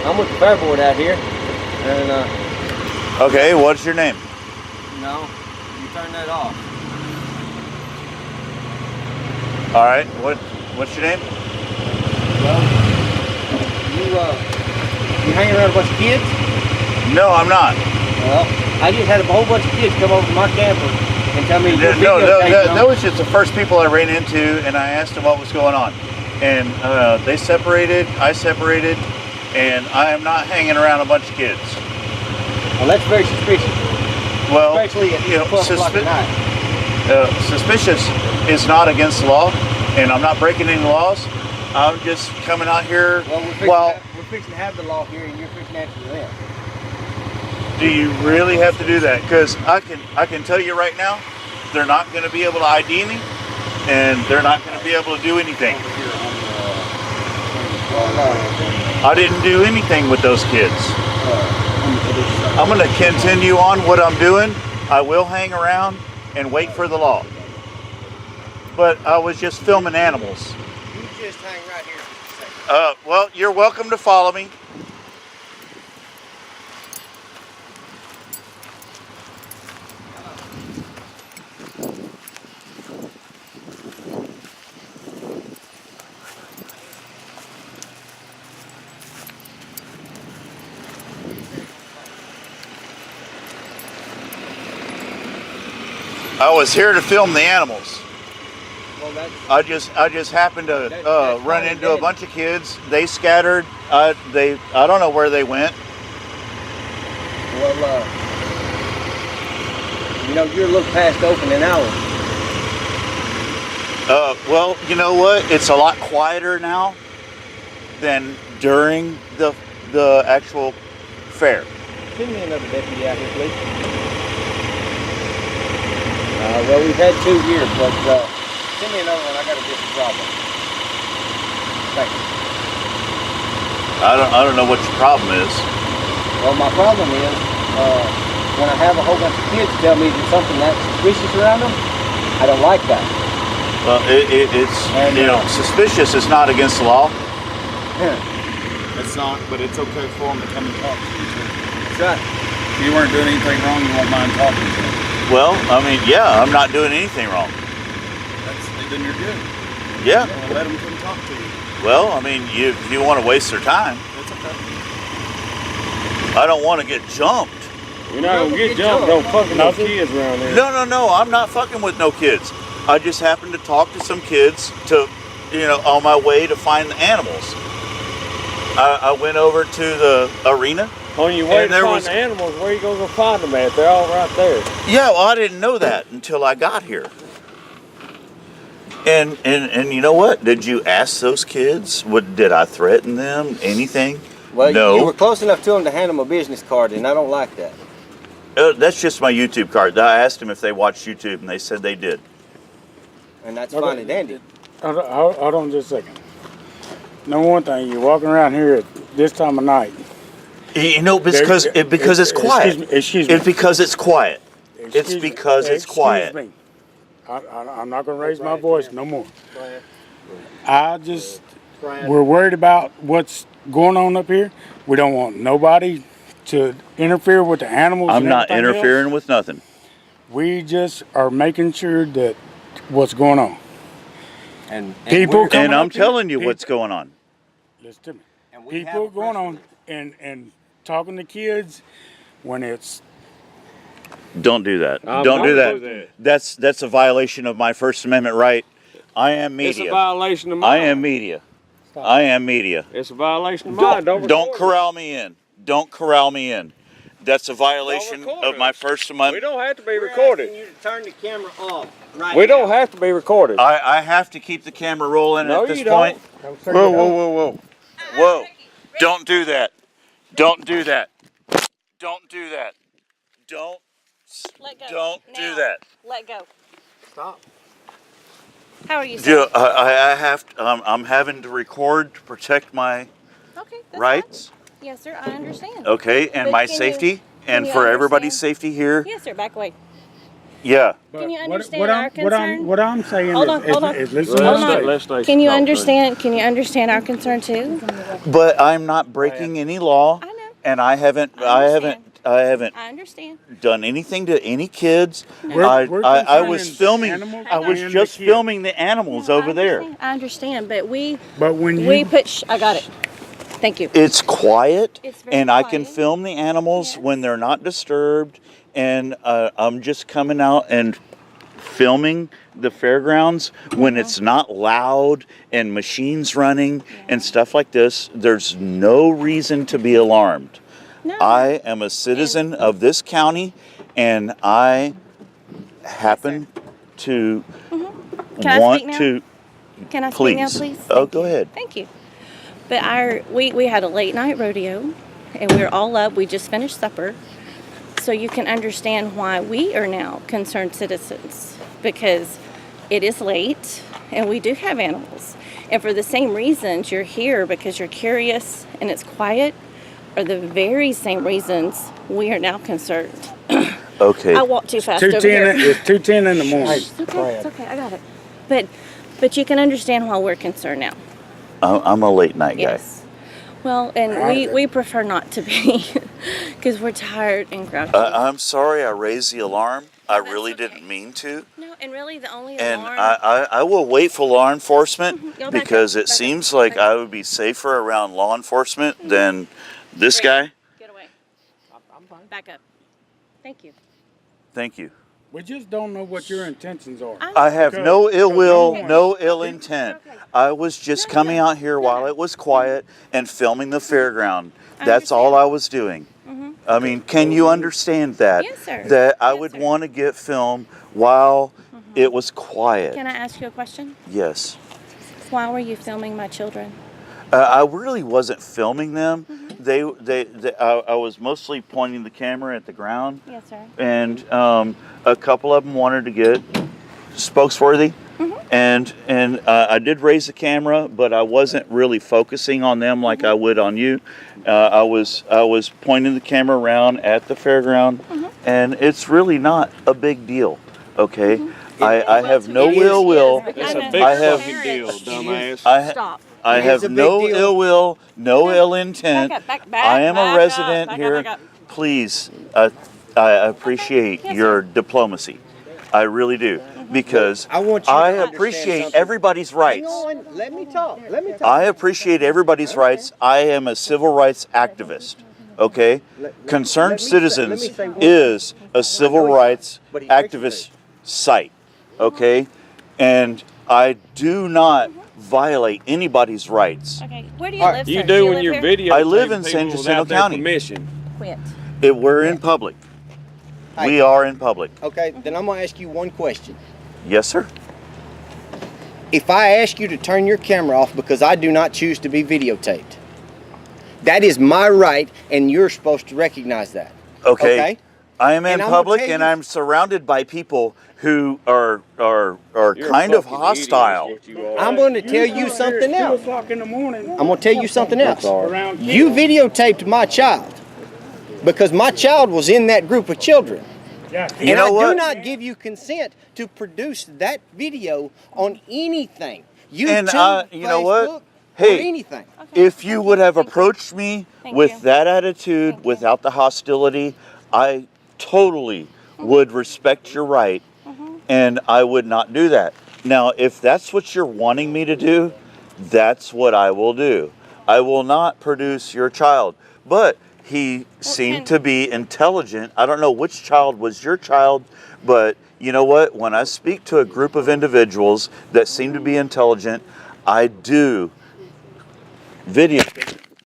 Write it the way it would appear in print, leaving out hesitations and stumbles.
I'm with the fair board out here, and Okay, what's your name? no, you turn that off. All right, what's your name? Well, you hang around a bunch of kids? No, I'm not. Well, I just had a whole bunch of kids come over to my camper and tell me your No, videotape that was just the first people I ran into, and I asked them what was going on. And they separated, I separated, and I am not hanging around a bunch of kids. Well, that's very suspicious. Well, Especially at 12 o'clock at night. Suspicious is not against the law, and I'm not breaking any laws. I'm just coming out here. Well, we're fixing to have the law here, and you're fixing to answer them. Do you really have to do that? Because I can tell you right now, they're not going to be able to ID me, and they're not going to be able to do anything. I didn't do anything with those kids. I'm going to continue on what I'm doing. I will hang around and wait for the law. But I was just filming animals. You just hang right here for a second. Well, you're welcome to follow me. I was here to film the animals. Well, I just happened to run into a bunch of kids. They scattered. I don't know where they went. Well, you're a little past opening hours. Well, you know what? It's a lot quieter now than during the actual fair. Send me another deputy out here, please. Well, we've had 2 years, but send me another one. I got a different problem. Thank you. I don't know what your problem is. Well, my problem is when I have a whole bunch of kids tell me there's something that's suspicious around them, I don't like that. Well, it's suspicious is not against the law. Yeah. It's not, but it's okay for them to come and talk to you too. That's right. If you weren't doing anything wrong, you won't mind talking to them. Well, I mean, yeah, I'm not doing anything wrong. Then you're good. Yeah. Well, let them come talk to you. Well, I mean, if you want to waste their time, That's okay. I don't want to get jumped. You're not gonna get jumped. Don't fucking no kids around there. No, I'm not fucking with no kids. I just happened to talk to some kids on my way to find the animals. I went over to the arena. On your way to find the animals, where you gonna go find them at? They're all right there. Yeah, well, I didn't know that until I got here. And you know what? Did you ask those kids? Did I threaten them? Anything? Well, no. You were close enough to them to hand them a business card, and I don't like that. That's just my YouTube card. I asked them if they watched YouTube, and they said they did. And that's fine and dandy. Hold on just a second. Number one thing, you're walking around here at this time of night. You know, because it's quiet. Excuse me. It's because it's quiet. It's because it's quiet. Excuse me. I'm not going to raise my voice no more. We're worried about what's going on up here. We don't want nobody to interfere with the animals. I'm not interfering with nothing. We just are making sure that what's going on. And I'm telling you what's going on. Listen to me. People going on and talking to kids when it's. Don't do that. Don't do that. That's a violation of my First Amendment right. I am media. It's a violation of mine. I am media. I am media. It's a violation of mine. Don't corral me in. Don't corral me in. That's a violation of my First Amendment. We don't have to be recorded. We're asking you to turn the camera off right We don't have to be recorded. I have to keep the camera rolling at this point. Whoa. Whoa. Don't do that. Don't do that. Don't do that. Don't. Let go. Don't now. do that. Let go. Stop. How are you, sir? I'm having to record to protect my Okay, that's rights. fine. Yes, sir, I understand. Okay, and But my can safety, you and for everybody's understand? safety here. Yes, sir, back away. Yeah. But Can you what- understand what our I'm- what I'm- concern? What I'm saying Hold on, is, hold on. is listen Hold to on. me say. Can you understand? Can you understand our concern too? But I'm not breaking any law. I know. And I haven't I understand. done anything to any kids. We're I was concerning filming. animals I was and just the kids. filming the animals over there. I understand, but But when we you put. I got it. Thank you. It's quiet, It's very and I can quiet. film the animals Yes. when they're not disturbed. And I'm just coming out and filming the fairgrounds when it's not loud and machines running and stuff like this. There's no reason to be alarmed. No. I am a citizen of this county, and I happen to Can I want speak now? to. Can I speak now, Please. please? Oh, Thank go you. ahead. Thank you. But we had a late night rodeo, and we were all up. We just finished supper, so you can understand why we are now concerned citizens, because it is late, and we do have animals, and for the same reasons you're here because you're curious and it's quiet, are the very same reasons we are now concerned. Okay. I walked too fast over here. It's 2:10 in the morning. It's okay, I got it. But you can understand why we're concerned now. I'm a late night guy. Yes. Well, and we prefer not to be because we're tired and grouchy. I'm sorry I raised the alarm. I that's really okay. didn't mean to. No, and really the only And alarm. I will wait for law enforcement Go back because up, it back up, seems like back up. I would be safer around law enforcement than this guy. Get away. I'm fine. Back up. Thank you. Thank you. We just don't know what your intentions are. I have Because- no ill will, because no ill intent. I was just coming out here while it was quiet and filming the fairground. That's all I was doing. I mean, can you understand that? Yes, sir. That I Yes, would sir. want to get filmed while it was quiet. Can I ask you a question? Yes. Why were you filming my children? I really wasn't filming them. I was mostly pointing the camera at the ground. Yes, sir. And a couple of them wanted to get spokesworthy, and I did raise the camera, but I wasn't really focusing on them like I would on you. I was pointing the camera around at the fairground, and it's really not a big deal. Okay, I have no ill will. It's a big I have- fucking deal, dumbass. I Stop. have a big no deal. ill will, no ill intent. Back up, I am back a up, resident back up, here. back up. Please, I appreciate Yes, your diplomacy. I really do, because I want you to I understand appreciate something. everybody's rights. Hang on, let me talk. Let me talk. I appreciate everybody's rights. I am a civil rights activist. Okay, Concerned let me Citizens say one is a civil rights but he activist site. Okay, and I do not violate anybody's rights. Okay. Where do you All right, live, You sir? do when live you're here? video. I live in San Jacinto County. Permission. Quit. We're in public. Hey. We are in public. Okay, then I'm gonna ask you one question. Yes, sir. If I ask you to turn your camera off because I do not choose to be videotaped, that is my right, and you're supposed to recognize that. Okay. I am in And I'm gonna public, tell and you- I'm surrounded by people who are You're kind a of fucking hostile. idiot is what you are. I'm going to tell you something At else. 2 o'clock in the morning. I'm going to tell you something else. Around You videotaped my child because my child was in that group of children. Yeah, You And know I what? do not give you consent to produce that video on anything. YouTube, And you know what? Facebook, Hey, or anything. if you would have approached me Thank with you. that attitude, without the hostility, I totally would respect your right, and I would not do that. Now, if that's what you're wanting me to do, that's what I will do. I will not produce your child. But he seemed to be intelligent. I don't know which child was your child, but you know what? When I speak to a group of individuals that seem to be intelligent, I do video.